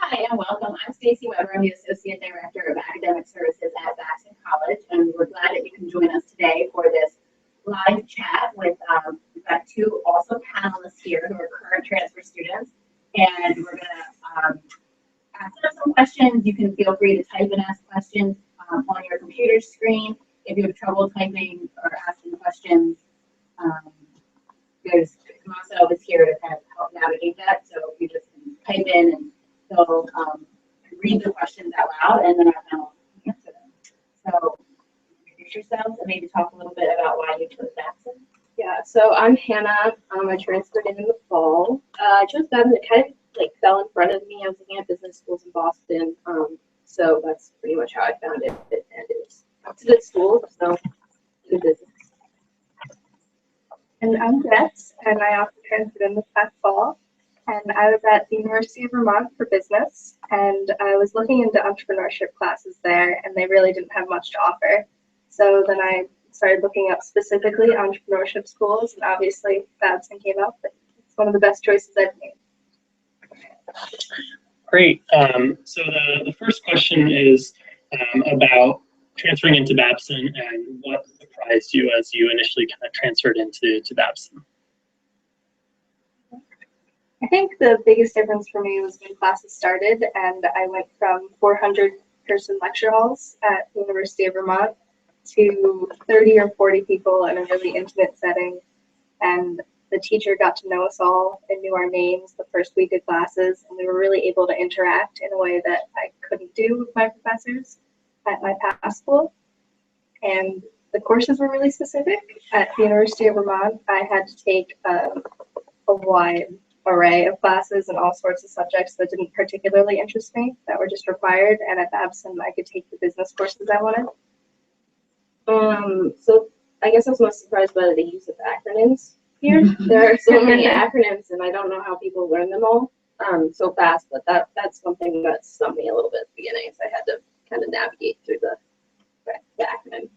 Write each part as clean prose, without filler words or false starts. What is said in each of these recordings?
Hi and welcome. I'm Staci Weber. I'm the Associate Director of Academic Services at Babson College, and we're glad that you can join us today for this live chat with we've got two awesome panelists here who are current transfer students, and we're going to ask them some questions. You can feel free to type and ask questions on your computer screen. If you have trouble typing or asking questions, there's Tommaso is here to kind of help navigate that. So you just type in and he'll read the questions out loud, and then our panel will answer them. So introduce yourselves and maybe talk a little bit about why you chose Babson. Yeah, so I'm Hannah. I transferred in the fall. I chose Babson. It kind of like fell in front of me. I was looking at business schools in Boston, so that's pretty much how I found it. And it was a good school, so good business. And I'm Beth, and I also transferred in this past fall. And I was at the University of Vermont for business, and I was looking into entrepreneurship classes there, and they really didn't have much to offer. So then I started looking up specifically entrepreneurship schools, and obviously Babson came up. It's one of the best choices I've made. Great. So the first question is about transferring into Babson and what surprised you as you initially kind of transferred into Babson. I think the biggest difference for me was when classes started, and I went from 400-person lecture halls at the University of Vermont to 30 or 40 people in a really intimate setting. And the teacher got to know us all and knew our names the first week of classes, and we were really able to interact in a way that I couldn't do with my professors at my past school. And the courses were really specific. At the University of Vermont, I had to take a wide array of classes and all sorts of subjects that didn't particularly interest me, that were just required, and at Babson I could take the business courses I wanted. So I guess I was most surprised by the use of acronyms here. There are so many acronyms, and I don't know how people learn them all so fast, but that's something that stumped me a little bit at the beginning, so I had to kind of navigate through the acronym.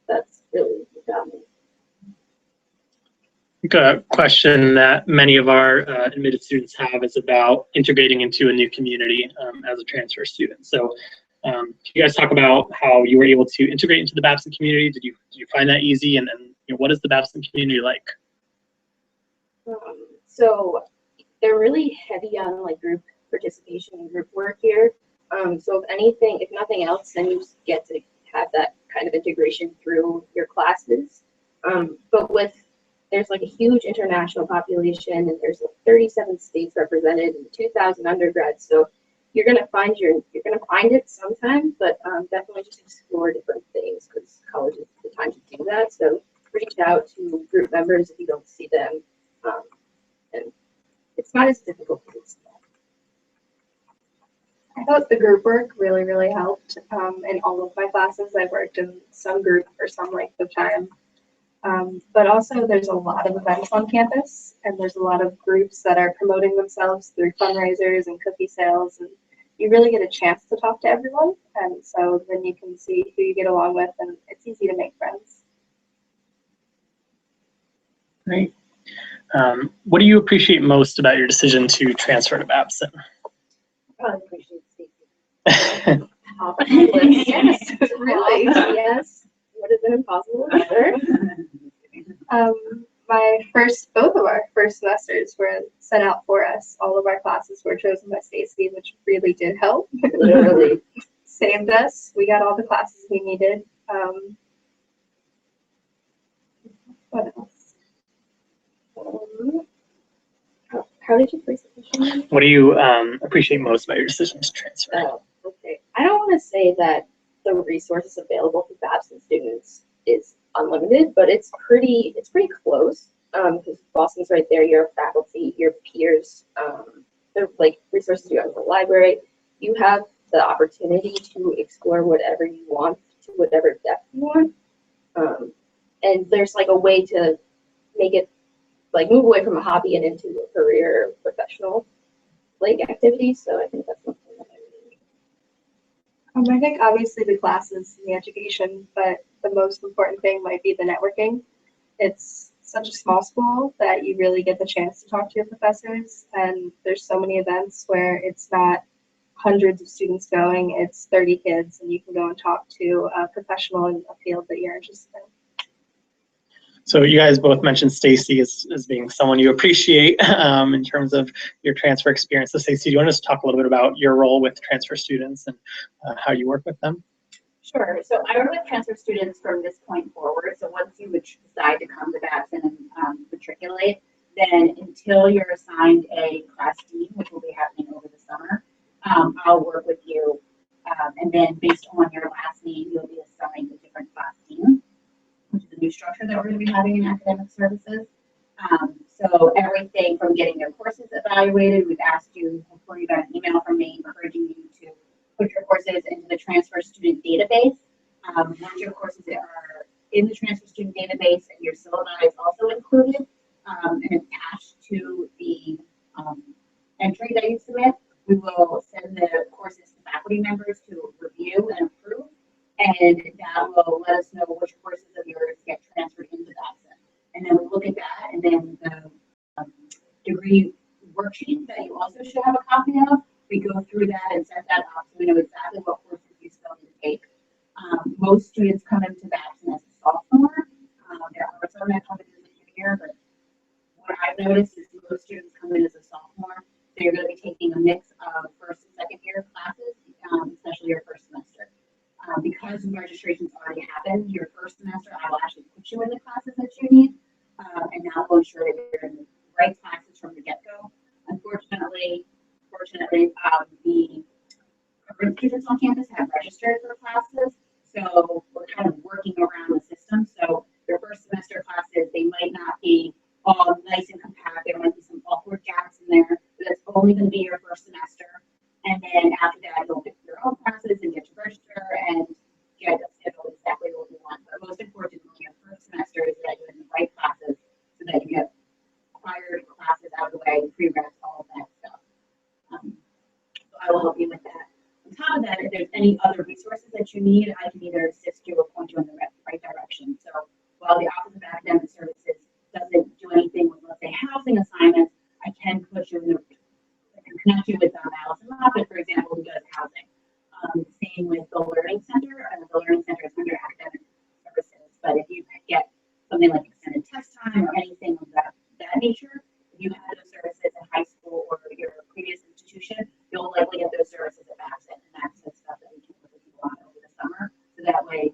That's really got me. A question that many of our admitted students have is about integrating into a new community as a transfer student. So can you guys talk about how you were able to integrate into the Babson community? Did you find that easy? And then what is the Babson community like? So they're really heavy on like group participation and group work here. So if nothing else, then you just get to have that kind of integration through your classes. But there's like a huge international population, and there's like 37 states represented and 2,000 undergrads. So you're gonna find it sometime, but definitely just explore different things, because college is the time to do that. So reach out to group members if you don't see them, and it's not as difficult as it's small. I thought the group work really, really helped. In all of my classes, I worked in some group for some length of time. But also there's a lot of events on campus, and there's a lot of groups that are promoting themselves through fundraisers and cookie sales, and you really get a chance to talk to everyone, and so then you can see who you get along with, and it's easy to make friends. Great. What do you appreciate most about your decision to transfer to Babson? I appreciate Staci. Top of my list. Yes, really. Yes. Would have been impossible. Both of our first semesters were set out for us. All of our classes were chosen by Staci, which really did help. Literally saved us. We got all the classes we needed. What else? How did you phrase the question? What do you appreciate most about your decision to transfer? Oh, okay. I don't want to say that the resources available for Babson students is unlimited, but it's pretty close, because Boston's right there. Your faculty, your peers, they're like resources you have in the library. You have the opportunity to explore whatever you want to whatever depth you want, and there's like a way to make it like move away from a hobby and into a career or professional like activity. So I think that's something that I really I think obviously the classes and the education, but the most important thing might be the networking. It's such a small school that you really get the chance to talk to your professors, and there's so many events where it's not hundreds of students going. It's 30 kids, and you can go and talk to a professional in a field that you're interested in. So you guys both mentioned Staci as being someone you appreciate in terms of your transfer experience. So Staci, do you want to just talk a little bit about your role with transfer students and how you work with them? Sure. So I work with transfer students from this point forward. So once you would decide to come to Babson and matriculate, then until you're assigned a class dean, which will be happening over the summer, I'll work with you. And then based on your last name, you'll be assigned a different class dean, which is a new structure that we're going to be having in academic services. So everything from getting your courses evaluated, we've asked you, before you got an email from me encouraging you to put your courses into the transfer student database. Once your courses are in the transfer student database and your syllabi is also included and attached to the entry that you submit, we will send the courses to faculty members to review and approve, and that will let us know which courses of yours get transferred into Babson. And then we look at that, and then the degree worksheet that you also should have a copy of, we go through that and set that up so we know exactly what courses you still need to take. Most students come into Babson as a sophomore. There are some that come in as a junior, but what I've noticed is most students come in as a sophomore. So you're going to be taking a mix of first and second year classes, especially your first semester. Because registration's already happened, your first semester, I will actually put you in the classes that you need, and that will ensure that you're in the right classes from the get-go. Unfortunately, the current students on campus have registered for classes, so we're kind of working around the system. So your first semester classes, they might not be all nice and compact. There might be some awkward gaps in there, but that's only going to be your first semester. And then after that, you'll pick your own classes and get to register and get a schedule exactly what you want. But most importantly, your first semester is that you're in the right classes so that you get required classes out of the way, pre-reps, all of that stuff. So I will help you with that. On top of that, if there's any other resources that you need, I can either assist you or point you in the right direction. So while the Office of Academic Services doesn't do anything with, let's say, housing assignments, I can put you in the connect you with Allison Moffat, for example, who does housing. Same with the Learning Center, and the Learning Center is under academic services. But if you get something like extended test time or anything of that nature, if you had those services in high school or your previous institution, you'll likely get those services at Babson, and that's the stuff that we can work with people on over the summer. So that way,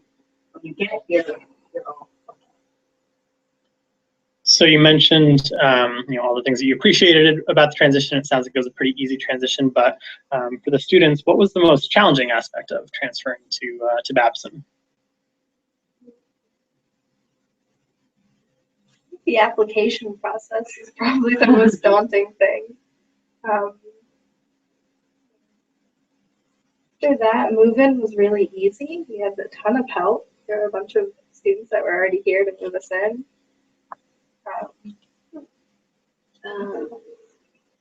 when you get here, you're all okay. So you mentioned, all the things that you appreciated about the transition. It sounds like it was a pretty easy transition, but for the students, what was the most challenging aspect of transferring to Babson? The application process is probably the most daunting thing. After that, move-in was really easy. We had a ton of help. There were a bunch of students that were already here to move us in.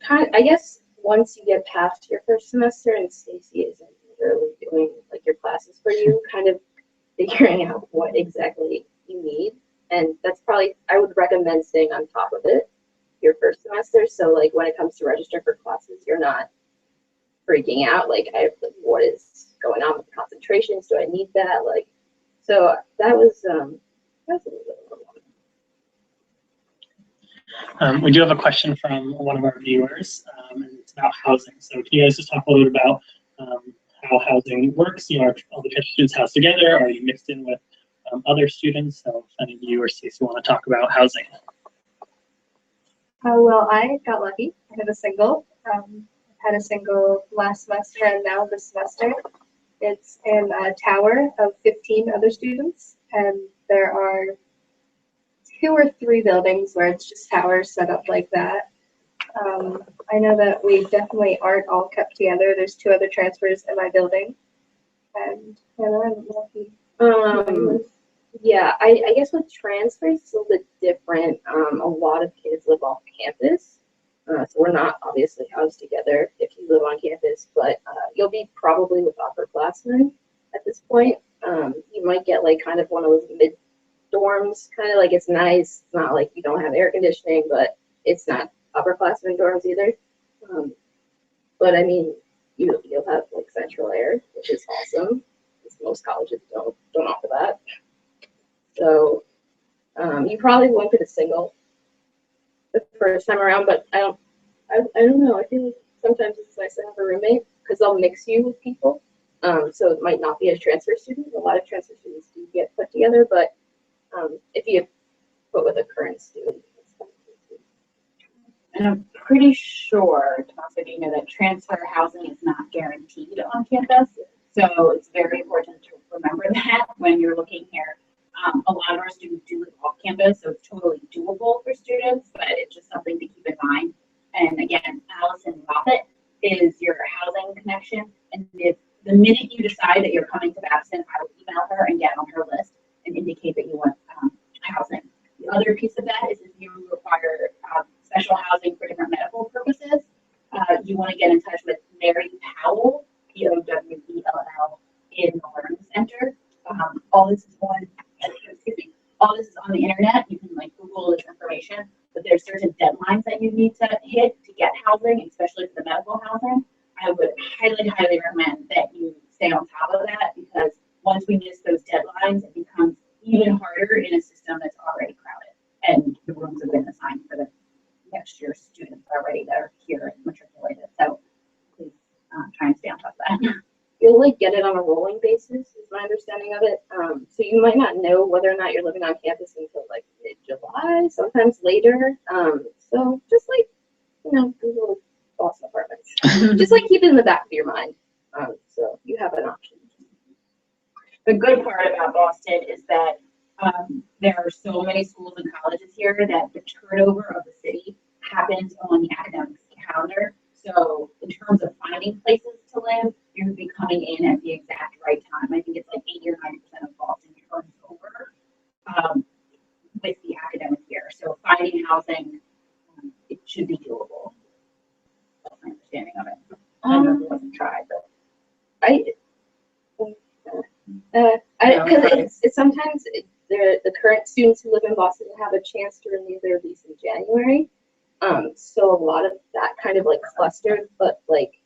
I guess once you get past your first semester and Staci isn't really doing like your classes for you, kind of figuring out what exactly you need. And that's probably, I would recommend staying on top of it your first semester. So like when it comes to register for classes, you're not freaking out. Like, what is going on with concentrations? Do I need that? Like, so that was a little bit. We do have a question from one of our viewers, and it's about housing. So can you guys just talk a little bit about how housing works? Are all the students housed together? Are you mixed in with other students? So if any of you or Staci want to talk about housing. Well, I got lucky. I had a single. Had a single last semester and now this semester. It's in a tower of 15 other students, and there are 2 or 3 buildings where it's just towers set up like that. I know that we definitely aren't all kept together. There's 2 other transfers in my building, and I'm lucky. Yeah, I guess with transfers, it's a little bit different. A lot of kids live off campus, so we're not obviously housed together if you live on campus, but you'll be probably with upperclassmen at this point. You might get like kind of one of those mid dorms, kind of like it's nice. It's not like you don't have air conditioning, but it's not upperclassmen dorms either. But I mean, you'll have like central air, which is awesome, because most colleges don't offer that. So you probably won't get a single the first time around, but I don't know. I feel like sometimes it's nice to have a roommate because they'll mix you with people. So it might not be a transfer student. A lot of transfer students do get put together, but if you put with a current student, it's fine. And I'm pretty sure, Tomasa, you know that transfer housing is not guaranteed on campus. So it's very important to remember that when you're looking here. A lot of our students do live off campus, so it's totally doable for students, but it's just something to keep in mind. And again, Allison Moffett is your housing connection. And if the minute you decide that you're coming to Babson, I will email her and get on her list and indicate that you want housing. The other piece of that is if you require special housing for different medical purposes, you want to get in touch with Mary Powell, Powell, in the Learning Center. All this is on the internet. You can like Google this information, but there's certain deadlines that you need to hit to get housing, especially for the medical housing. I would highly, highly recommend that you stay on top of that, because once we miss those deadlines, it becomes even harder in a system that's already crowded, and the rooms have been assigned for the next year's students already that are here and matriculated. So please try and stay on top of that. You'll like get it on a rolling basis, is my understanding of it. So you might not know whether or not you're living on campus until like mid-July, sometimes later. So just like, Google Boston apartments. Just like keep it in the back of your mind. So you have an option. The good part about Boston is that there are so many schools and colleges here that the turnover of the city happens on the academic calendar. So in terms of finding places to live, you're going to be coming in at the exact right time. I think it's like 80 or 90% of Boston turns over with the academic year. So finding housing, it should be doable. That's my understanding of it. I don't know if it wasn't tried, but because it's sometimes the current students who live in Boston have a chance to renew their lease in January. So a lot of that kind of like clustered, but like,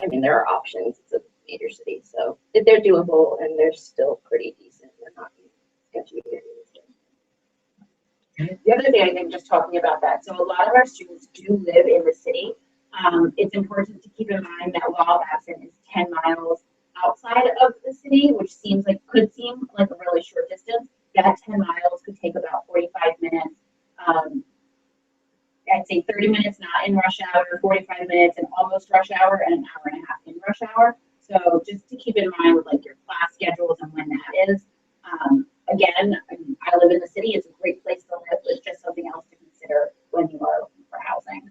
I mean, there are options. It's a major city, so they're doable and they're still pretty decent. They're not sketchy. The other thing, I think, just talking about that, so a lot of our students do live in the city. It's important to keep in mind that while Babson is 10 miles outside of the city, which could seem like a really short distance, that 10 miles could take about 45 minutes. I'd say 30 minutes not in rush hour, 45 minutes in almost rush hour, and an hour and a half in rush hour. So just to keep in mind with like your class schedules and when that is. Again, I live in the city. It's a great place to live, but it's just something else to consider when you are looking for housing,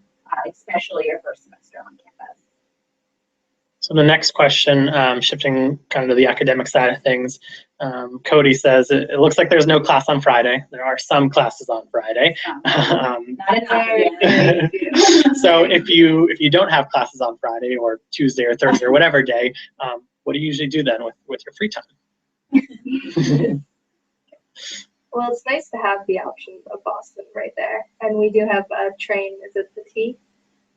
especially your first semester on campus. So the next question, shifting kind of to the academic side of things, Cody says, it looks like there's no class on Friday. There are some classes on Friday. Not enough. So if you don't have classes on Friday or Tuesday or Thursday or whatever day, what do you usually do then with your free time? Well, it's nice to have the option of Boston right there. And we do have a train, is it the T,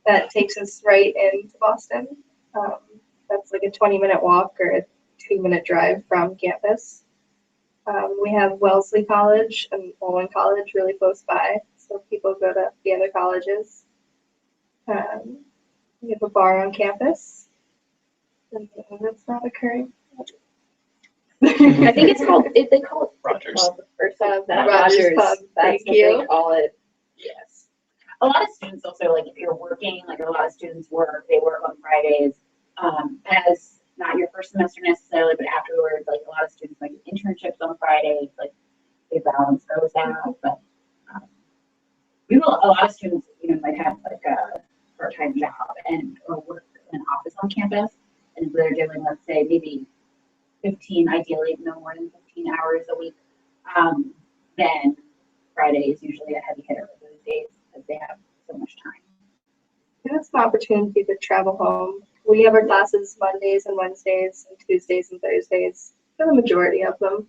that takes us right into Boston. That's like a 20-minute walk or a 2-minute drive from campus. We have Wellesley College and Olin College really close by, so people go to the other colleges. We have a bar on campus. And that's not occurring. I think it's called, they call it Rogers. Pub or something. Rogers Pub, That's thank what you. they call it. Yes. A lot of students also, like if you're working, like a lot of students work, they work on Fridays as not your first semester necessarily, but afterwards, like a lot of students might do internships on Fridays, like they balance those out. But we have a lot of students, might have like a part-time job or work in an office on campus, and they're doing, let's say, maybe 15, ideally no more than 15 hours a week. Then Friday is usually a heavy hitter for those days because they have so much time. And it's an opportunity to travel home. We have our classes Mondays and Wednesdays and Tuesdays and Thursdays for the majority of them.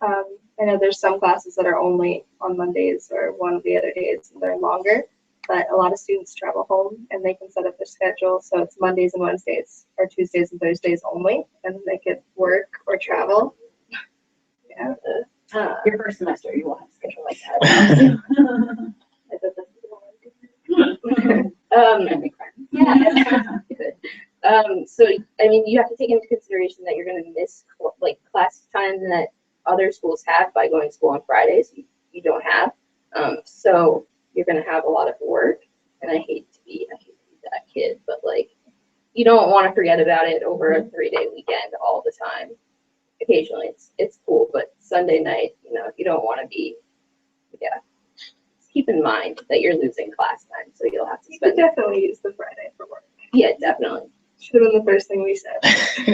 I know there's some classes that are only on Mondays or one of the other days and they're longer. but a lot of students travel home and they can set up their schedule. So it's Mondays and Wednesdays or Tuesdays and Thursdays only, and they could work or travel. Yeah. Your first semester, you will have a schedule like that. I thought that's Make friends. Yeah. so I mean, you have to take into consideration that you're going to miss like class time that other schools have by going to school on Fridays. You don't have, so you're going to have a lot of work. And I hate to be that kid, but like, you don't want to forget about it over a 3-day weekend all the time. Occasionally, it's cool, but Sunday night, you know, you don't want to be, Just keep in mind that you're losing class time, so you'll have to You could spend. definitely use the Friday for work. Yeah, definitely. Should have been the first thing we said.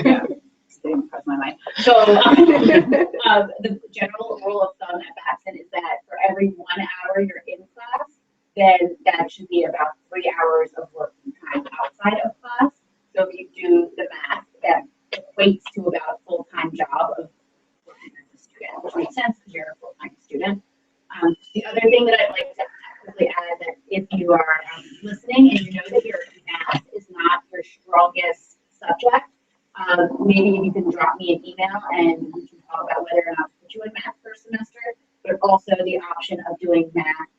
Yeah. It's getting across my mind. So, the general rule of thumb at Babson is that for every 1 hour you're in class, then that should be about 3 hours of working time outside of class. So if you do the math, that equates to about a full-time job of working as a student, which makes sense because you're a full-time student. The other thing that I'd like to quickly add that if you are listening and you know that your math is not your strongest subject, maybe you can drop me an email and we can talk about whether or not to put you in math for a semester, but also the option of doing math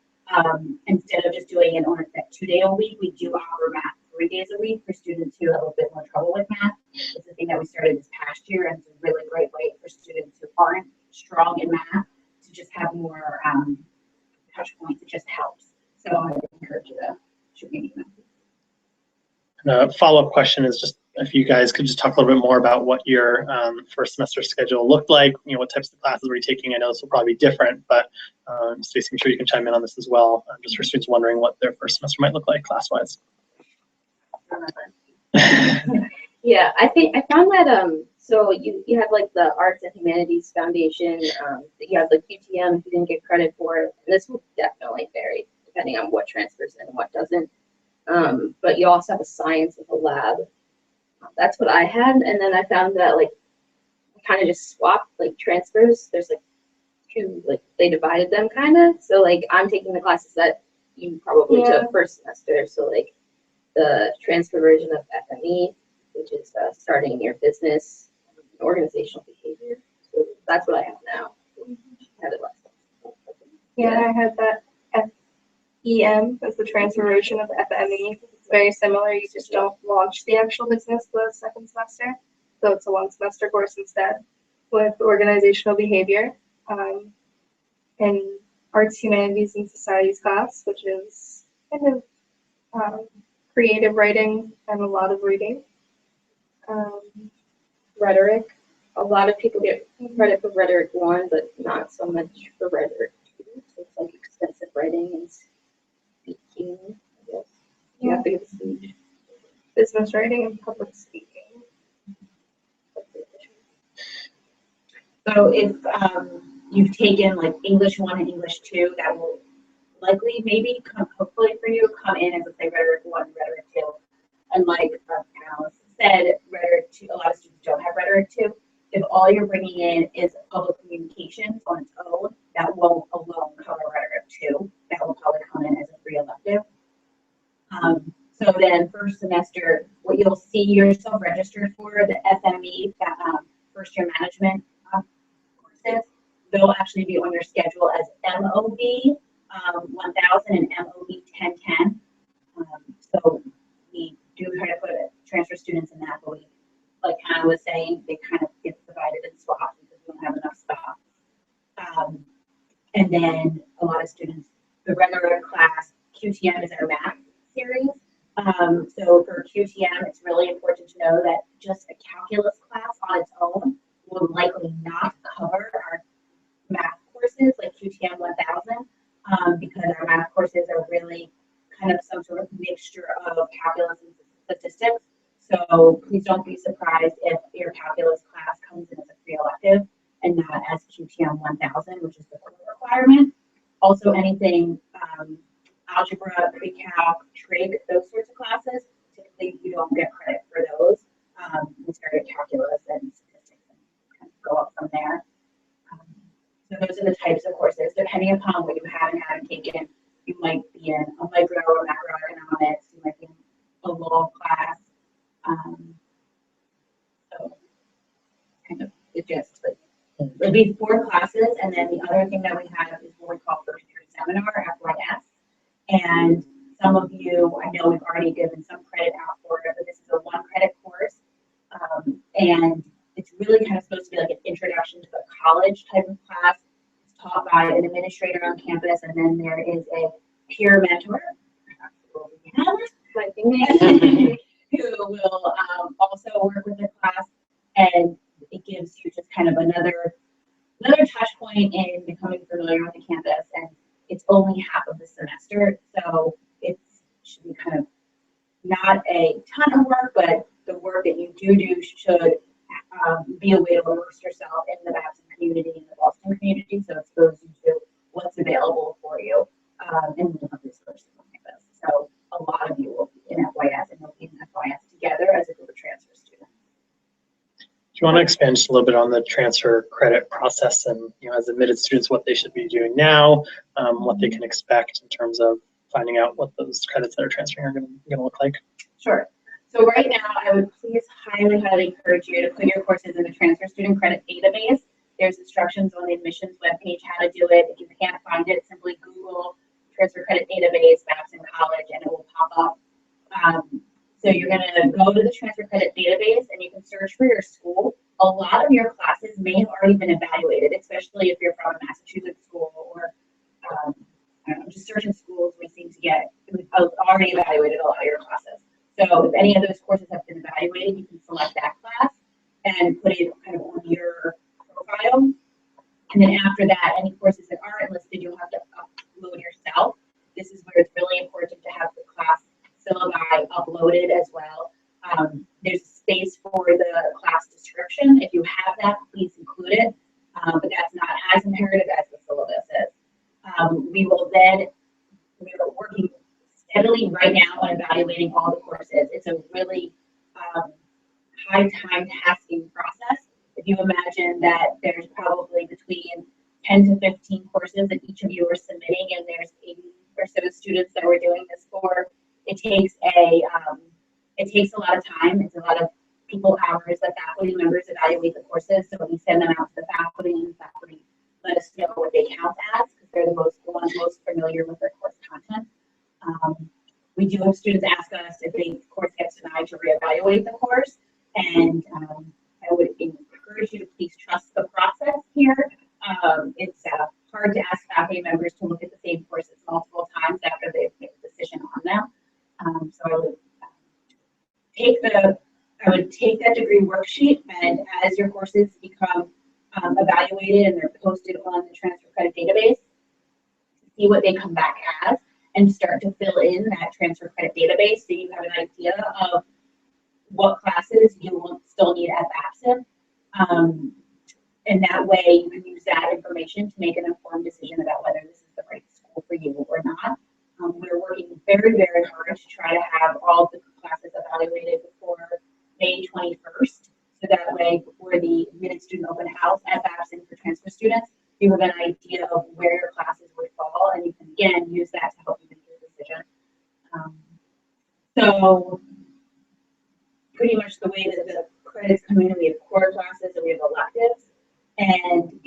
instead of just doing it on a 2-day-a-week. We do offer math 3 days a week for students who have a bit more trouble with math. It's a thing that we started this past year, and it's a really great way for students who aren't strong in math to just have more touch points. It just helps. So I would encourage you to shoot me an email. And a follow-up question is just if you guys could just talk a little bit more about what your first semester schedule looked like, you know, what types of classes were you taking? I know this will probably be different, but Staci, I'm sure you can chime in on this as well, just for students wondering what their first semester might look like class-wise. Yeah, I found that so you have like the Arts and Humanities Foundation, you have the QTM if you didn't get credit for it. And this will definitely vary depending on what transfers in and what doesn't. But you also have a science of a lab. That's what I had, and then I found that like I kind of just swapped like transfers. There's like two, like they divided them kind of. So like I'm taking the classes that you probably took first semester. So like the transfer version of FME, which is starting your business, organizational behavior. So that's what I have now. I had it last time. Yeah, I had that FEM as the transfer version of FME. It's very similar. You just don't launch the actual business the second semester. So it's a 1-semester course instead with organizational behavior and arts, humanities, and societies class, which is kind of creative writing and a lot of reading. Rhetoric. A lot of people get credit for rhetoric 1, but not so much for rhetoric 2. So it's like extensive writing and speaking, I guess. You have to give a speech. Business writing and public speaking. So if you've taken like English 1 and English 2, that will likely maybe hopefully for you come in as, let's say, rhetoric 1, rhetoric 2. And like Alice said, rhetoric 2, a lot of students don't have rhetoric 2. If all you're bringing in is public communications on its own, that won't alone cover rhetoric 2. That will probably come in as a free elective. So then first semester, what you'll see yourself registered for, the FME, first year management courses, they'll actually be on your schedule as MOB 1000 and MOB 1010. So we do try to put transfer students in that, but we, like Hannah was saying, they kind of get divided and swapped because we don't have enough spots. And then a lot of students, the regular class, QTM is our math series. So for QTM, it's really important to know that just a calculus class on its own will likely not cover our math courses like QTM 1000, because our math courses are really kind of some sort of mixture of calculus and statistics. So please don't be surprised if your calculus class comes in as a free elective and not as QTM 1000, which is the core requirement. Also anything algebra, pre-calc, trig, those sorts of classes, typically you don't get credit for those. We start at calculus and statistics and kind of go up from there. So those are the types of courses. Depending upon what you have and haven't taken, you might be in a micro or be 4 classes, and then the other thing that we have is what we call first year seminar, FYS. And some of you, I know we've already given some credit out for it, but this is a 1 credit course. And it's really kind of supposed to be like an introduction to the college type of class. It's taught by an administrator on campus, and then there is a peer mentor who will also work with the class, and it gives you just kind of another touch point in becoming familiar with the campus. And it's only half of the semester, so it should be kind of not a ton of work, but the work that you do should be a way to immerse yourself in the Babson community and the Boston community, so it exposes you to what's available for you and the resources on campus. So a lot of you will be in FYS, and you'll be in FYS together as a group of transfer students. Do you want to expand just a little bit on the transfer credit process and, as admitted students, what they should be doing now, what they can expect in terms of finding out what those credits that are transferring are going to look like? Sure. So right now, I would please highly encourage you to put your courses in the Transfer Student Credit Database. There's instructions on the admissions webpage how to do it. If you can't find it, simply Google Transfer Credit Database, Babson College, and it will pop up. So you're going to go to the Transfer Credit Database, and you can search for your school. A lot of your classes may have already been evaluated, especially if you're from a Massachusetts school, or I don't know, just certain schools we seem to get already evaluated a lot of your classes. So if any of those courses have been evaluated, you can select that class and put it kind of on your profile. And then after that, any courses that aren't listed, you'll have to upload yourself. This is where it's really important to have the class syllabi uploaded as well. There's space for the class description. If you have that, please include it, but that's not as imperative as the syllabus is. We are working steadily right now on evaluating all the courses. It's a really high time tasking process. If you imagine that there's probably between 10 to 15 courses that each of you are submitting, and there's 80 or so students that we're doing this for, it takes a lot of time. It's a lot of people hours that faculty members evaluate the courses. So we send them out to the faculty, and the faculty let us know what they count as, because they're the ones most familiar with their course content. We do have students ask us if the course gets denied to reevaluate the course, and I would encourage you to please trust the process here. It's hard to ask faculty members to look at the same courses multiple times after they've made a decision on them. So I would take that degree worksheet, and as your courses become evaluated and they're posted on the transfer credit database, see what they come back as, and start to fill in that transfer credit database so you have an idea of what classes you will still need at Babson. And that way you can use that information to make an informed decision about whether this is the right school for you or not. We're working very hard to try to have all the classes evaluated before May 21st. So that way, before the admitted student open house at Babson for transfer students, you have an idea of where your classes would fall, and you can again use that to help you make your decision. So pretty much the way that the credits come in, we have core classes and we have electives, and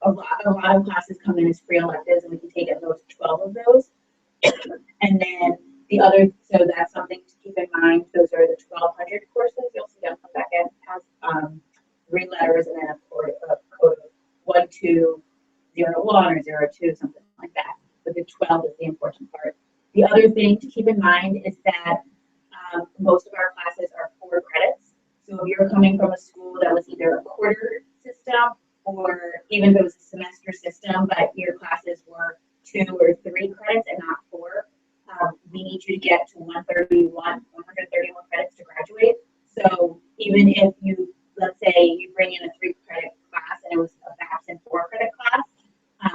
a lot of classes come in as free electives, and we can take at most 12 of those. And then the other, so that's something to keep in mind. Those are the 1,200 courses. You'll see them come back in as 3 letters, and then a code of 1201 or 02, something like that. But the 12 is the important part. The other thing to keep in mind is that most of our classes are 4 credits. So if you're coming from a school that was either a quarter system, or even if it was a semester system, but your classes were 2 or 3 credits and not 4, we need you to get to 131 credits to graduate. So even if you, let's say you bring in a 3 credit class and it was a Babson 4 credit class,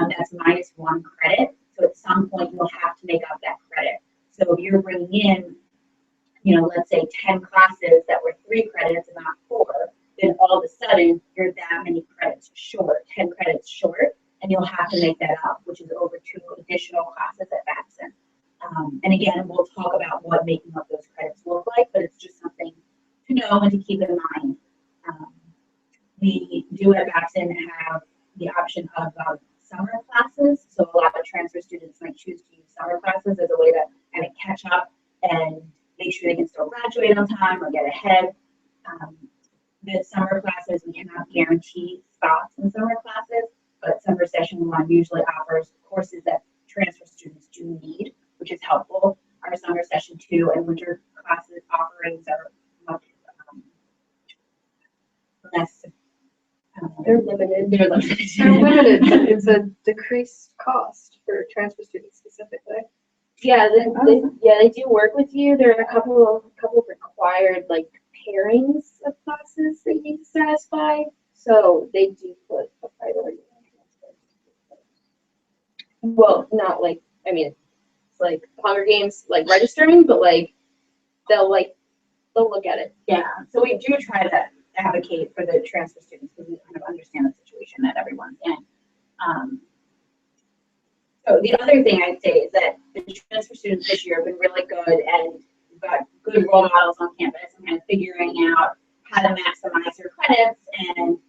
that's minus 1 credit. So at some point you'll have to make up that credit. So if you're bringing in, let's say 10 classes that were 3 credits and not 4, then all of a sudden you're that many credits short, 10 credits short, and you'll have to make that up, which is over 2 additional classes at Babson. And again, we'll talk about what making up those credits look like, but it's just something to know and to keep in mind. we do at Babson have the option of summer classes. So a lot of transfer students might choose to use summer classes as a way to kind of catch up and make sure they can still graduate on time or get ahead. The summer classes, we cannot guarantee spots in summer classes, but summer session one usually offers courses that transfer students do need, which is helpful. Our summer session two and winter classes offerings are much less. They're limited. They're limited. They're limited, but it's a decreased cost for transfer students specifically. Yeah, they do work with you. There are a couple of required like pairings of classes that you need to satisfy. So they do put a priority on transfer. Well, not like, I mean, it's like Hunger Games, like registering, but like they'll look at it. Yeah, so we do try to advocate for the transfer students because we kind of understand the situation that everyone's in. So the other thing I'd say is that the transfer students this year have been really good, and we've got good role models on campus and kind of figuring out how to maximize your credits. And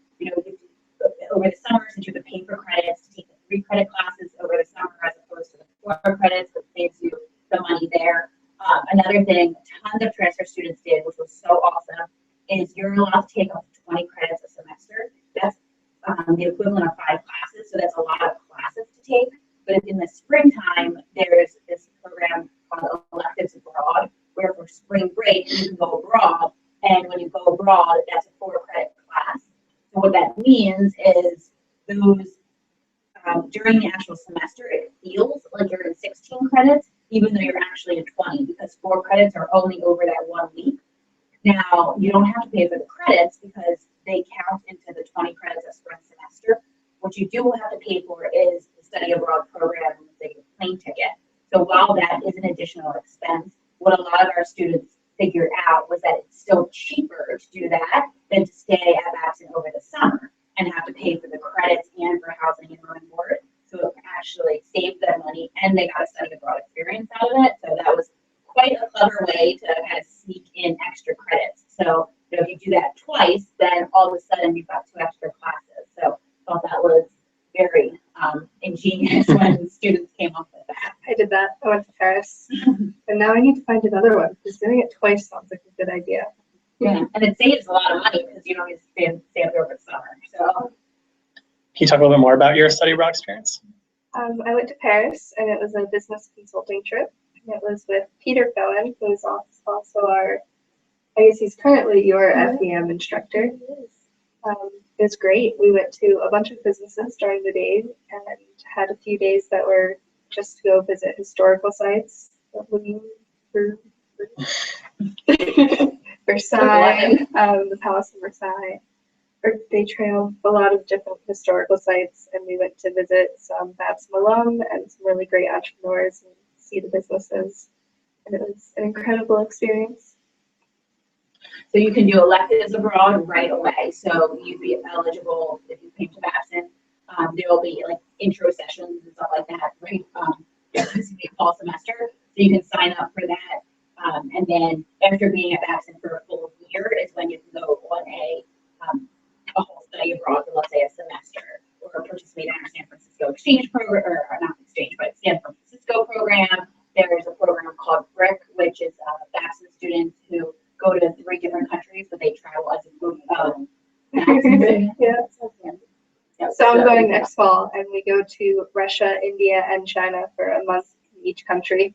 over the summer, since you have to pay for credits to take the 3 credit classes over the summer as opposed to the 4 credits, that saves you the money there. Another thing tons of transfer students did, which was so awesome, is you're allowed to take up to 20 credits a semester. That's the equivalent of 5 classes, so that's a lot of classes to take. But in the springtime, there's this program called Electives Abroad, where for spring break, you can go abroad. And when you go abroad, that's a 4 credit class. So what that means is those, during the actual semester, it feels like you're in 16 credits, even though you're actually in 20, because 4 credits are only over that 1 week. Now, you don't have to pay for the credits because they count into the 20 credits a spring semester. What you do have to pay for is the study abroad program and the plane ticket. So while that is an additional expense, what a lot of our students figured out was that it's still cheaper to do that than to stay at Babson over the summer and have to pay for the credits and for housing and room and board. So it actually saved them money and they got a study abroad experience out of it. So that was quite a clever way to kind of sneak in extra credits. So if you do that twice, then all of a sudden you've got 2 extra classes. So I thought that was very ingenious when students came up with that. I did that. I went to Paris. And now I need to find another one because doing it twice sounds like a good idea. Yeah, and it saves a lot of money because you don't need to stay up there over the summer. So, Can you talk a little bit more about your study abroad experience? I went to Paris and it was a business consulting trip. And it was with Peter Cohen, who is also our, I guess he's currently your FEM instructor. It was great. We went to a bunch of businesses during the day and had a few days that were just to go visit historical sites. Versailles, the Palace of Versailles, Birthday Trail, a lot of different historical sites, and we went to visit some Babson alum and some really great entrepreneurs and see the businesses, and it was an incredible experience. So you can do electives abroad right away. So you'd be eligible if you came to Babson. There will be like intro sessions and stuff like that, right? Fall semester. So you can sign up for that. And then after being at Babson for a full year is when you can go on a whole study abroad for, let's say, a semester, or participate in our San Francisco exchange program, or not exchange, but San Francisco program. There's a program called BRIC, which is Babson students who go to 3 different countries, but they travel as a group. Yeah. So I'm going next fall, and we go to Russia, India, and China for a month in each country.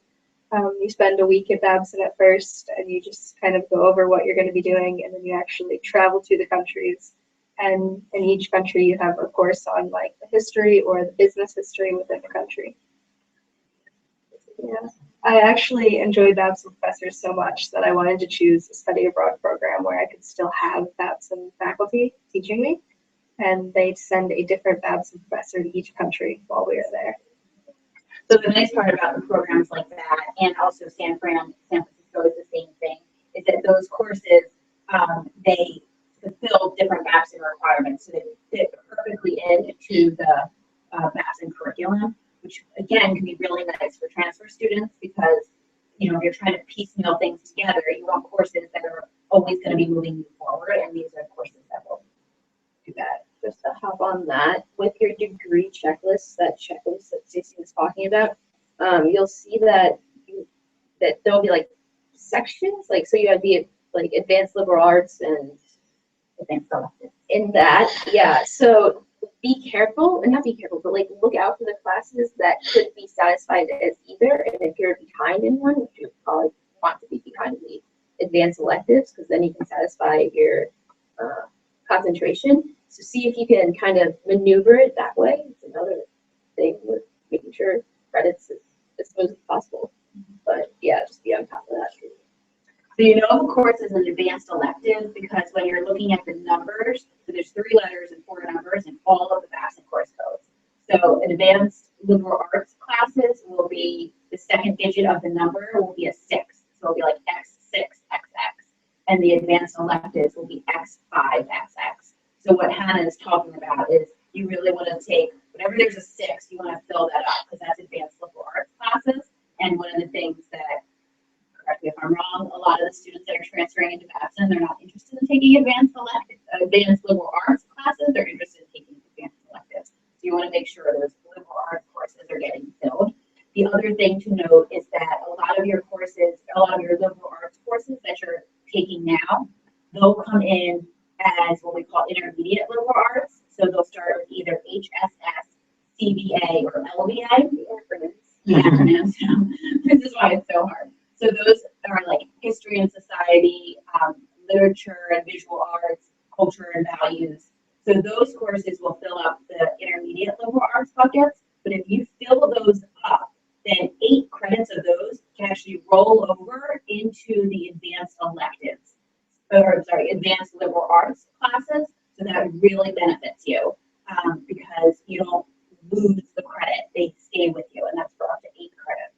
You spend a week at Babson at first, and you just kind of go over what you're going to be doing, and then you actually travel to the countries. And in each country, you have a course on like the history or the business history within the country. Yeah, I actually enjoyed Babson professors so much that I wanted to choose a study abroad program where I could still have Babson faculty teaching me, and they'd send a different Babson professor to each country while we were there. So the nice part about the programs like that, and also San Francisco is the same thing, is that those courses, they fulfill different Babson requirements. So they fit perfectly into the Babson curriculum, which again can be really nice for transfer students because, if you're trying to piecemeal things together, you want courses that are always going to be moving you forward, and these are courses that will. do that. Just to hop on that, with your degree checklist, that checklist that Staci was talking about, you'll see that there'll be like sections, like so you have the like advanced liberal arts and Advanced elective. in that, yeah. So be careful, and not be careful, but like look out for the classes that could be satisfied as either. And if you're behind in one, which you probably want to be behind the advanced electives, because then you can satisfy your concentration. So see if you can kind of maneuver it that way. It's another thing with making sure credits as smooth as possible. But yeah, just be on top of that too. So you know, of course, is an advanced elective because when you're looking at the numbers, so there's 3 letters and 4 numbers in all of the Babson course codes. So advanced liberal arts classes will be the second digit of the number will be a 6. So it'll be like X6XX. And the advanced electives will be X5XX. So what Hannah is talking about is you really want to take, whenever there's a 6, you want to fill that up because that's advanced liberal arts classes. And one of the things that, correct me if I'm wrong, a lot of the students that are transferring into Babson, they're not interested in taking advanced liberal arts classes, they're interested in taking advanced electives. So you want to make sure those liberal arts courses are getting filled. The other thing to note is that a lot of your courses, a lot of your liberal arts courses that you're taking now, they'll come in as what we call intermediate liberal arts. So they'll start with either HSS, CBA, or LBA. The acronyms. This is why it's so hard. So those are like history and society, literature and visual arts, culture and values. So those courses will fill up the intermediate liberal arts buckets. But if you fill those up, then 8 credits of those can actually roll over into the advanced electives, or sorry, advanced liberal arts classes. So that really benefits you because you don't lose the credit; they stay with you, and that's for up to 8 credits.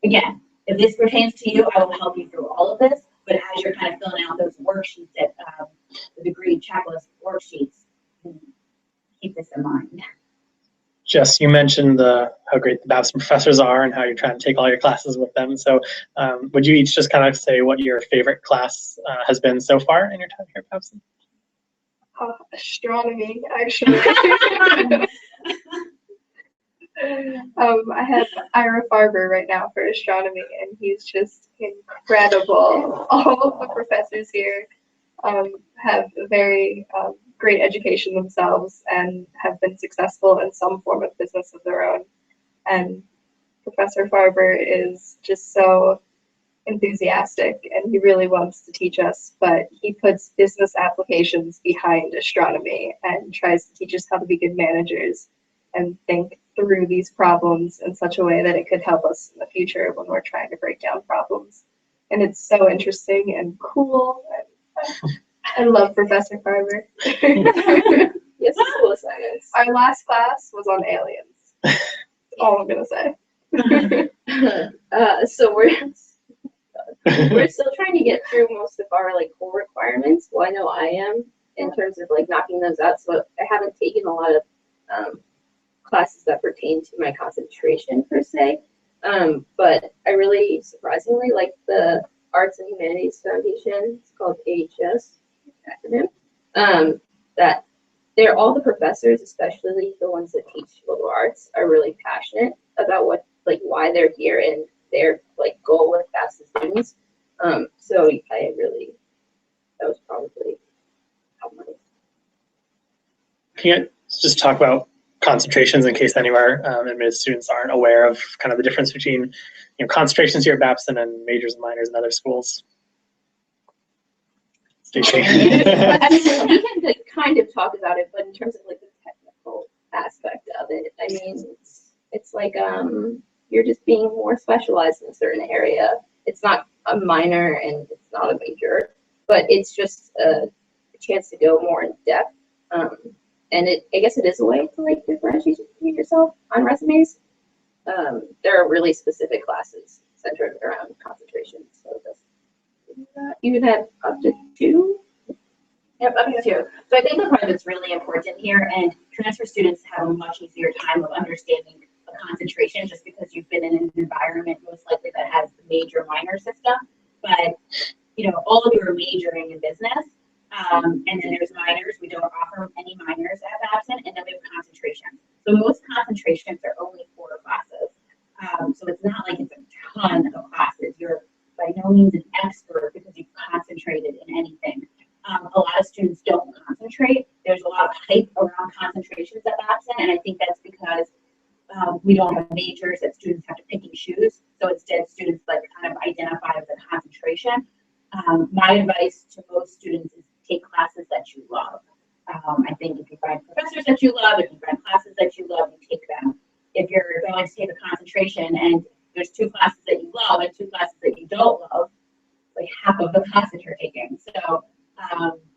Again, if this pertains to you, I will help you through all of this. But as you're kind of filling out those worksheets, that the degree checklist worksheets, keep this in mind. Jess, you mentioned how great the Babson professors are and how you're trying to take all your classes with them. So would you each just kind of say what your favorite class has been so far in your time here at Babson? Astronomy, actually. I have Ira Farber right now for astronomy, and he's just incredible. All of the professors here have a very great education themselves and have been successful in some form of business of their own. And Professor Farber is just so enthusiastic, and he really wants to teach us, but he puts business applications behind astronomy and tries to teach us how to be good managers and think through these problems in such a way that it could help us in the future when we're trying to break down problems. And it's so interesting and cool. I love Professor Farber. Yes, cool science. Our last class was on aliens. That's all I'm gonna say. So we're still trying to get through most of our like core requirements. Well, I know I am in terms of like knocking those out. So I haven't taken a lot of classes that pertain to my concentration per se. But I really surprisingly like the Arts and Humanities Foundation. It's called AHS acronym. That they're all the professors, especially the ones that teach liberal arts, are really passionate about why they're here and their like goal with Babson students. So that was probably how much. Can you just talk about concentrations in case any of our admitted students aren't aware of kind of the difference between concentrations here at Babson and majors and minors in other schools? Staci. I mean, we can like, kind of talk about it, but in terms of like the technical aspect of it, I mean, it's like you're just being more specialized in a certain area. It's not a minor and it's not a major, but it's just a chance to go more in depth. And I guess it is a way to like differentiate yourself on resumes. There are really specific classes centered around concentration. So you would have up to 2. Yep, up to 2. So I think the part that's really important here, and transfer students have a much easier time of understanding a concentration just because you've been in an environment most likely that has the major minor system. But all of you are majoring in business. And then there's minors. We don't offer any minors at Babson. And then we have concentrations. So most concentrations are only 4 classes. So it's not like it's a ton of classes. You're by no means an expert because you've concentrated in anything. A lot of students don't concentrate. There's a lot of hype around concentrations at Babson, and I think that's because we don't have majors that students have to pick and choose. So instead, students like kind of identify with the concentration. My advice to most students is take classes that you love. I think if you find professors that you love, if you find classes that you love, you take them. If you're going to take a concentration and there's 2 classes that you love and 2 classes that you don't love, like half of the classes you're taking. So,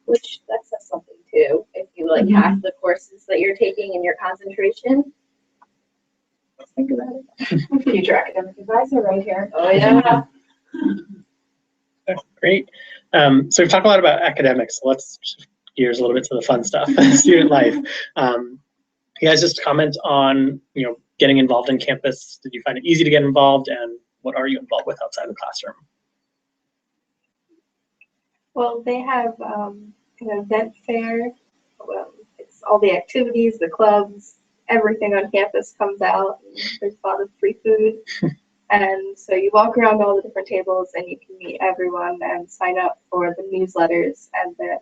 which that says something too. If you like half the courses that you're taking in your concentration, let's think about it. Future academic advisor right here. Oh yeah. Great. So we've talked a lot about academics. So let's shift gears a little bit to the fun stuff, student life. You guys just comment on, getting involved in campus. Did you find it easy to get involved, and what are you involved with outside the classroom? Well, they have an event fair. Well, it's all the activities, the clubs, everything on campus comes out. There's a lot of free food. And so you walk around all the different tables and you can meet everyone and sign up for the newsletters and then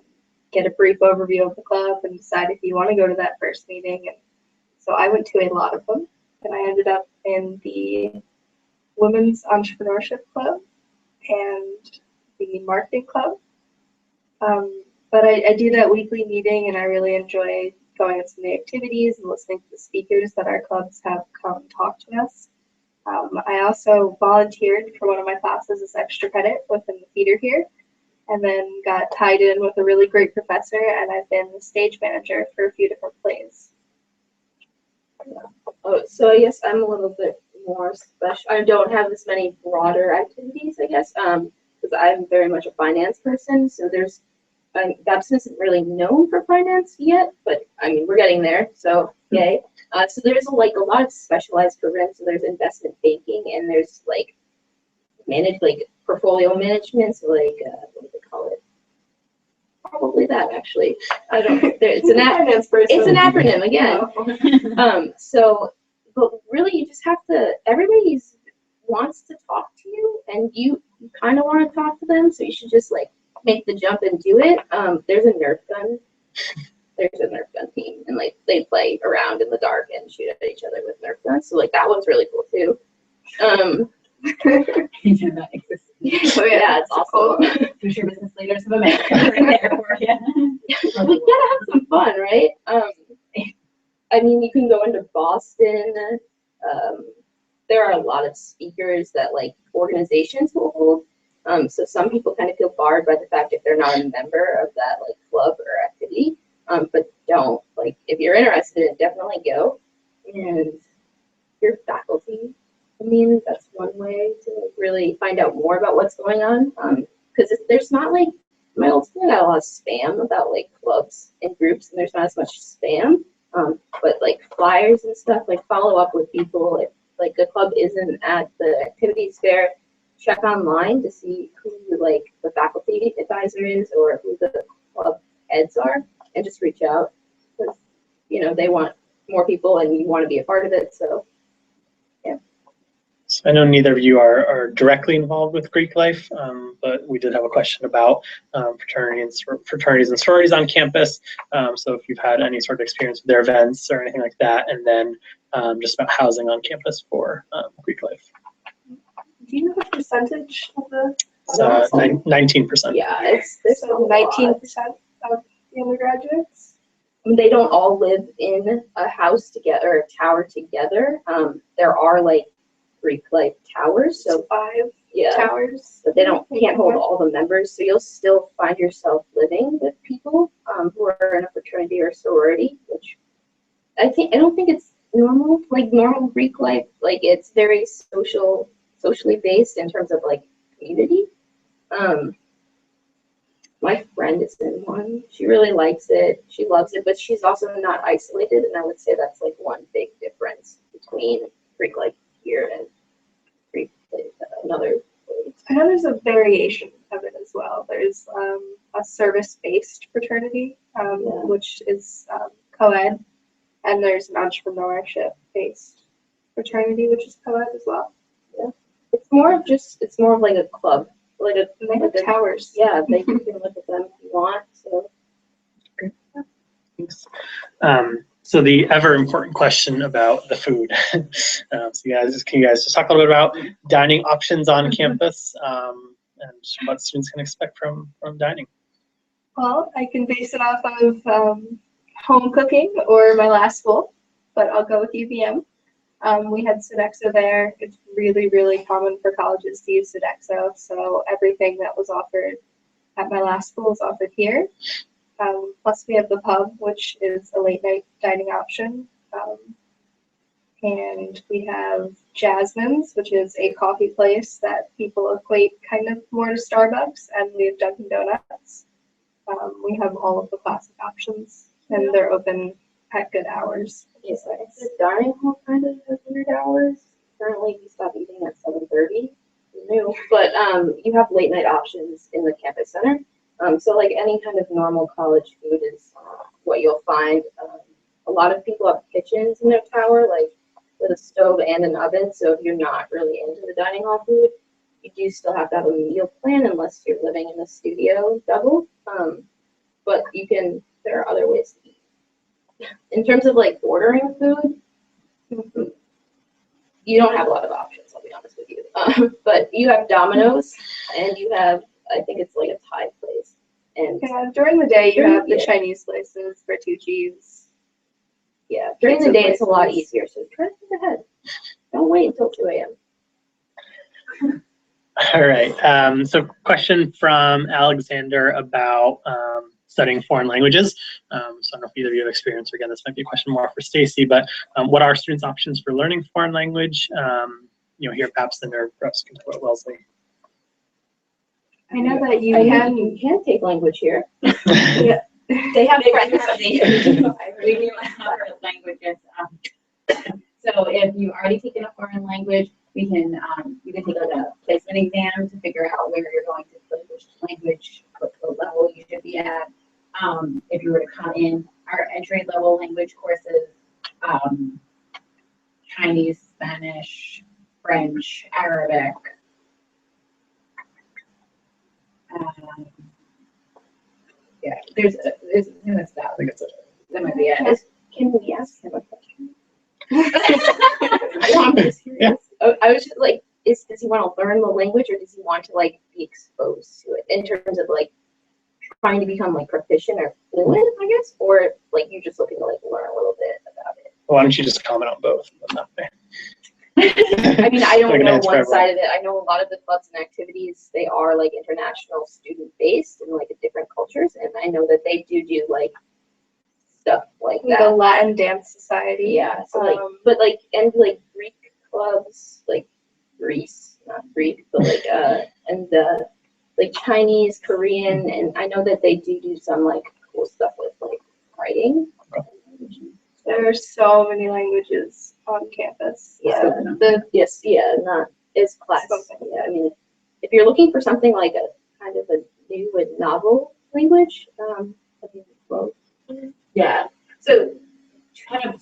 get a brief overview of the club and decide if you want to go to that first meeting. And so I went to a lot of them, and I ended up in the Women's Entrepreneurship Club and the Marketing Club. But I do that weekly meeting, and I really enjoy going to some of the activities and listening to the speakers that our clubs have come talk to us. I also volunteered for one of my classes as extra credit within the theater here, and then got tied in with a really great professor, and I've been the stage manager for a few different plays. Oh, so I guess I'm a little bit more special. I don't have as many broader activities, I guess, because I'm very much a finance person. So Babson isn't really known for finance yet, but I mean, we're getting there, so yay. So there's a lot of specialized programs. So there's investment banking, and there's portfolio management. So what do they call it? Probably that, actually. I don't. It's an acronym again. But really, you just have to. Everybody wants to talk to you, and you kind of want to talk to them. So you should just make the jump and do it. There's a Nerf gun. There's a Nerf gun team, and they play around in the dark and shoot at each other with Nerf guns. So that one's really cool too. Oh yeah, it's awesome. Future business leaders of America, right there for you. We gotta have some fun, right? I mean, you can go into Boston. There are a lot of speakers that organizations will hold. So some people kind of feel barred by the fact if they're not a member of that club or activity. But don't if you're interested, definitely go. And your faculty. I mean, that's one way to really find out more about what's going on. Because there's not my old school got a lot of spam about clubs and groups, and there's not as much spam. But flyers and stuff, follow up with people. If a club isn't at the activities fair, check online to see who the faculty advisor is or who the club heads are, and just reach out because they want more people and you want to be a part of it. So yeah. So I know neither of you are directly involved with Greek life, but we did have a question about fraternities and sororities on campus. So if you've had any sort of experience with their events or anything like that, and then just about housing on campus for Greek life. Do you know the percentage of the? 19%. Yeah, it's 19% of the undergraduates. I mean, they don't all live in a house together or a tower together. There are Greek life towers, so 5 yeah, towers, but they can't hold all the members. So you'll still find yourself living with people who are in a fraternity or sorority, which I don't think it's normal. Normal Greek life, it's very socially based in terms of community. My friend is in one. She really likes it. She loves it, but she's also not isolated, and I would say that's one big difference between Greek life here and Greek life another place. I know there's a variation of it as well. There's a service-based fraternity, which is co-ed, and there's an entrepreneurship-based fraternity, which is co-ed as well. Yeah, it's more of like a club, like a And they have towers. Yeah, they you can look at them if you want. So. Thanks. So the ever important question about the food. So can you guys just talk a little bit about dining options on campus and what students can expect from dining? Well, I can base it off of home cooking or my last school, but I'll go with UVM. We had Sodexo there. It's really, really common for colleges to use Sodexo, so everything that was offered at my last school is offered here. Plus we have the pub, which is a late night dining option. And we have Jasmine's, which is a coffee place that people equate kind of more to Starbucks, and we have Dunkin' Donuts. We have all of the classic options, and they're open at good hours. Yes, the dining hall kind of has weird hours. Currently, we stop eating at 7:30. New, but you have late night options in the campus center. So like any kind of normal college food is what you'll find. A lot of people have kitchens in their tower, like with a stove and an oven. So if you're not really into the dining hall food, you do still have to have a meal plan unless you're living in a studio double. But there are other ways to eat. In terms of like ordering food, you don't have a lot of options, I'll be honest with you. But you have Domino's and you have, I think it's like a Thai place. And yeah, during the day you have the Chinese places, Bertucci's. Yeah, during the day it's a lot easier, so try to think ahead. Don't wait until 2 a.m. All right. So question from Alexander about studying foreign languages. So I don't know if either of you have experience, or again, this might be a question more for Staci, but what are students' options for learning foreign language, here at Babson or perhaps at Wellesley? I know that you can take language here. Yeah. They have friends. We have languages. So if you've already taken a foreign language, you can take like a placement exam to figure out where you're going to study, which language, what level you should be at. If you were to come in, our entry level language courses, Chinese, Spanish, French, Arabic. Yeah, there's that. I think it's That might be it. Can we ask him a question? I'm just curious. Yeah. I was just like, does he want to learn the language, or does he want to like be exposed to it in terms of like trying to become like proficient or fluent, I guess, or like you just looking to like learn a little bit about it? Why don't you just comment on both? I mean, I don't Like an know answer one everyone. side of it. I know a lot of the clubs and activities, they are like international student based and like different cultures, and I know that they do like stuff like the that. Latin Dance Society. Yeah, so like, but like, and like Greek clubs, like Greece, not Greek, but like, and like Chinese, Korean, and I know that they do some like cool stuff with like writing. There are so many languages on campus. Yeah, So not as class. Something. Yeah, I mean, if you're looking for something like a kind of a new and novel language, I mean, well, Yeah. So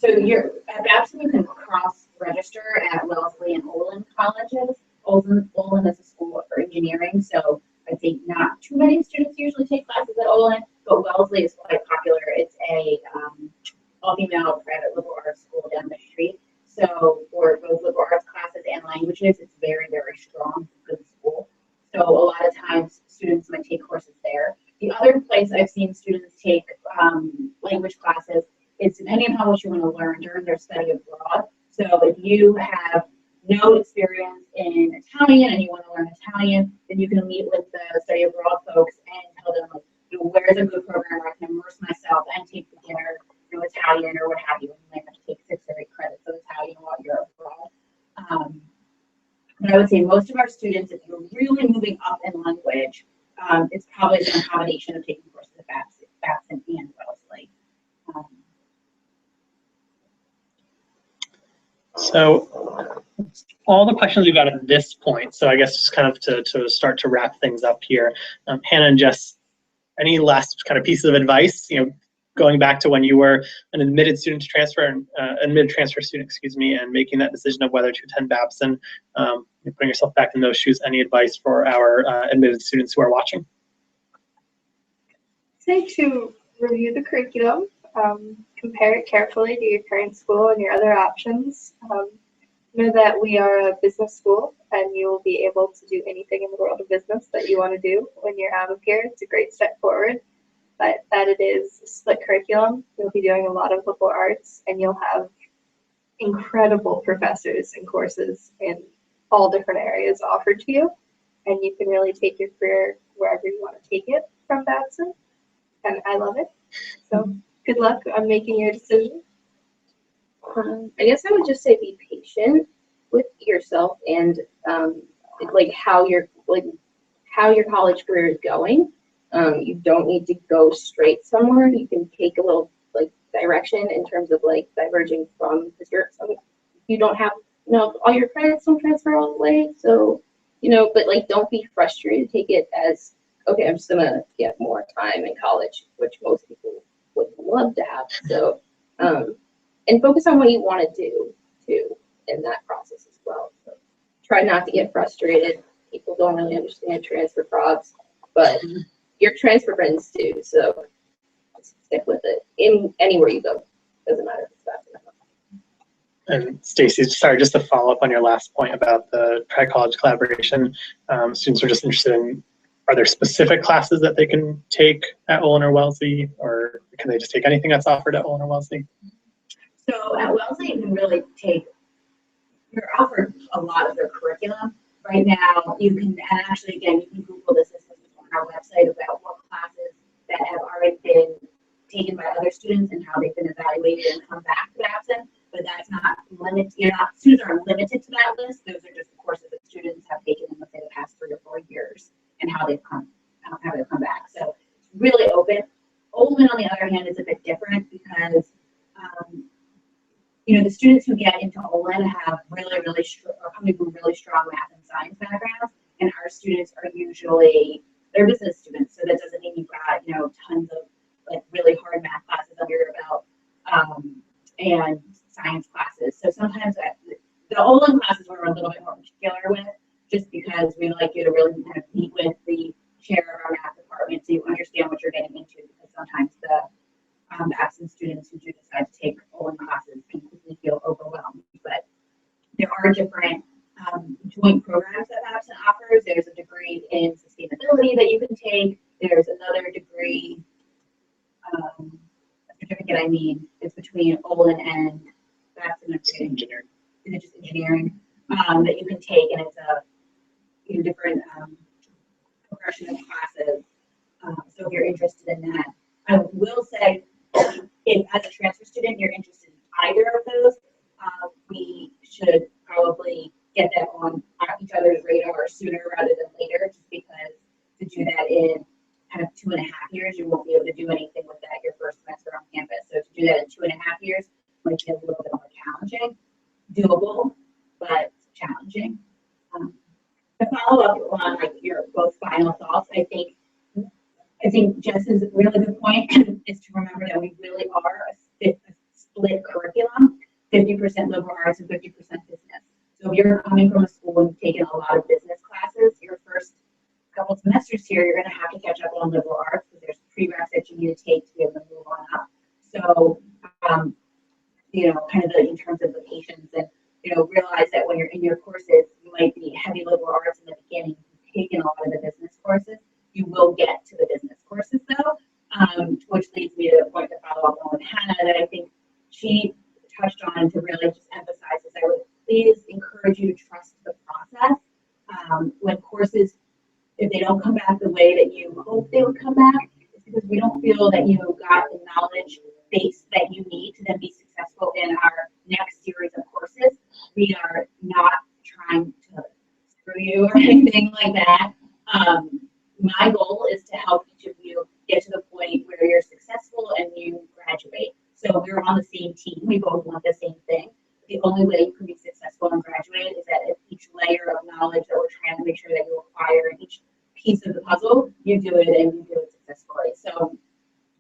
you're at Babson, you can cross register at Wellesley and Olin colleges. Olin is a school for engineering, so I think not too many students usually take classes at Olin, but Wellesley is quite popular. It's a all-female private liberal arts school down the street. So for both liberal arts classes and languages, it's very, very strong, good school. So a lot of times students might take courses there. The other place I've seen students take language classes is depending on how much you want to learn during their study abroad. So if you have no experience in Italian and you want to learn Italian, then you can meet with the study abroad folks and tell them, like, where's a good program where I can immerse myself and take beginner Italian or what have you. And you might have to take 6 or 8 credits of Italian while you're abroad. But I would say most of our students, if you're really moving up in language, it's probably some combination of taking courses at Babson and Wellesley. So all the questions we've got at this point, so I guess just kind of to start to wrap things up here, Hannah and Jess any last kind of pieces of advice, going back to when you were an admitted student to transfer, admitted transfer student, excuse me, and making that decision of whether to attend Babson, putting yourself back in those shoes, any advice for our admitted students who are watching? Say to review the curriculum, compare it carefully to your current school and your other options. Know that we are a business school and you will be able to do anything in the world of business that you want to do when you're out of here. It's a great step forward, but that it is a split curriculum. You'll be doing a lot of liberal arts and you'll have incredible professors and courses in all different areas offered to you, and you can really take your career wherever you want to take it from Babson, and I love it. So good luck on making your decision. I guess I would just say be patient with yourself and like how your college career is going. You don't need to go straight somewhere. You can take a little like direction in terms of like diverging from, because you don't have all your credits don't transfer all the way. So but like don't be frustrated. Take it as, okay, I'm just gonna get more time in college, which most people would love to have. So and focus on what you want to do too in that process as well. So try not to get frustrated. People don't really understand transfer probs, but your transfer friends do. So stick with it in anywhere you go. Doesn't matter if it's Babson or not. And Staci, sorry, just to follow up on your last point about the tri-college collaboration, students are just interested in, are there specific classes that they can take at Olin or Wellesley, or can they just take anything that's offered at Olin or Wellesley? So at Wellesley, you can really you're offered a lot of their curriculum. Right now, you can, and actually, again, you can Google this on our website about what classes that have already been taken by other students and how they've been evaluated and come back to Babson. But that's not limited, students aren't limited to that list. Those are just the courses that students have taken in, let's say, the past 3 or 4 years and how they've come back. So it's really open. Olin, on the other hand, is a bit different because the students who get into Olin have are coming from really strong math and science backgrounds, and our students are usually, they're business students, so that doesn't mean you've got, tons of like really hard math classes under your belt, and science classes. So sometimes the Olin classes we're a little bit more particular with, just because we like you to really kind of meet with the chair of our math department so you understand what you're getting into, because sometimes the Babson students who do decide to take Olin classes can quickly feel overwhelmed. But there are different joint programs that Babson offers. There's a degree in sustainability that you can take. There's another degree, certificate, it's between Olin and Babson. Engineering. Is it just engineering that you can take, and it's a different progression of classes. So if you're interested in that, I will say, if as a transfer student you're interested in either of those, we should probably get that on each other's radar sooner rather than later, just because to do that in kind of 2.5 years, you won't be able to do anything with that your first semester on campus. So to do that in 2.5 years might be a little bit more challenging, doable, but challenging. To follow up on your both final thoughts, I think Jess's really good point is to remember that we really are a split curriculum, 50% liberal arts and 50% business. So if you're coming from a school and taking a lot of business classes, your first couple semesters here, you're going to have to catch up on liberal arts because there's prereqs that you need to take to be able to move on up. So, kind of in terms of the patience and, realize that when you're in your courses, you might be heavy liberal arts in the beginning, taking a lot of the business courses. You will get to the business courses though, which leads me to the point to follow up on with Hannah that I think she touched on to really just emphasize is I would please encourage you to trust the process. When courses, if they don't come back the way that you hope they would come back, it's because we don't feel that you got the knowledge base that you need to then be successful in our next series of courses. We are not trying to screw you or anything like that. My goal is to help each of you get to the point where you're successful and you graduate. So we're on the same team. We both want the same thing. The only way you can be successful and graduate is that if each layer of knowledge that we're trying to make sure that you acquire in each piece of the puzzle, you do it and you do it successfully. virtually. So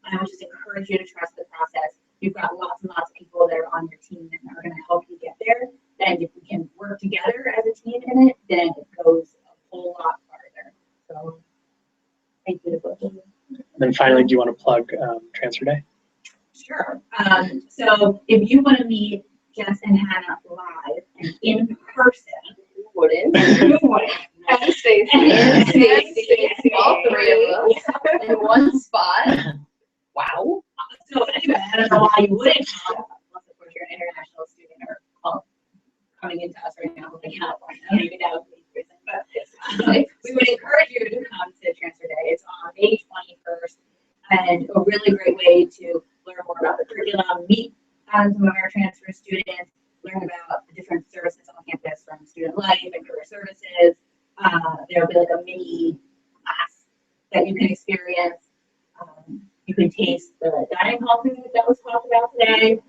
I would just encourage you to trust the process. You've got lots and lots of people that are on your team and are going to help you get there. And if we can work together as a team in it, then it goes a whole lot farther. So thank you to both of you. And then finally, do you want to plug Transfer Day? Sure. So if you want to meet Jess and Hannah live and in person, Who wouldn't? And Stacy. And Stacy. All three of us in one spot. Wow. So anyway, I don't know why you wouldn't come, unless of course you're an international student or coming into us right now from California. I don't even know the reason, but we would encourage you to come to Transfer Day. It's on May 21st, and a really great way to learn more about the curriculum, meet some of our transfer students, learn about the different services on campus from student life and career services. There'll be like a mini class that you can experience. You can taste the dining hall food that was talked about today.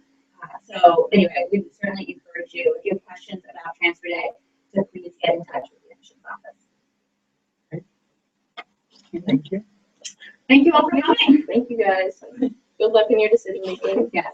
So anyway, we certainly encourage you, if you have questions about Transfer Day, to please get in touch with the admissions office. Thank you. Thank you all for coming. Thank you guys. Good luck in your decision making. Yes.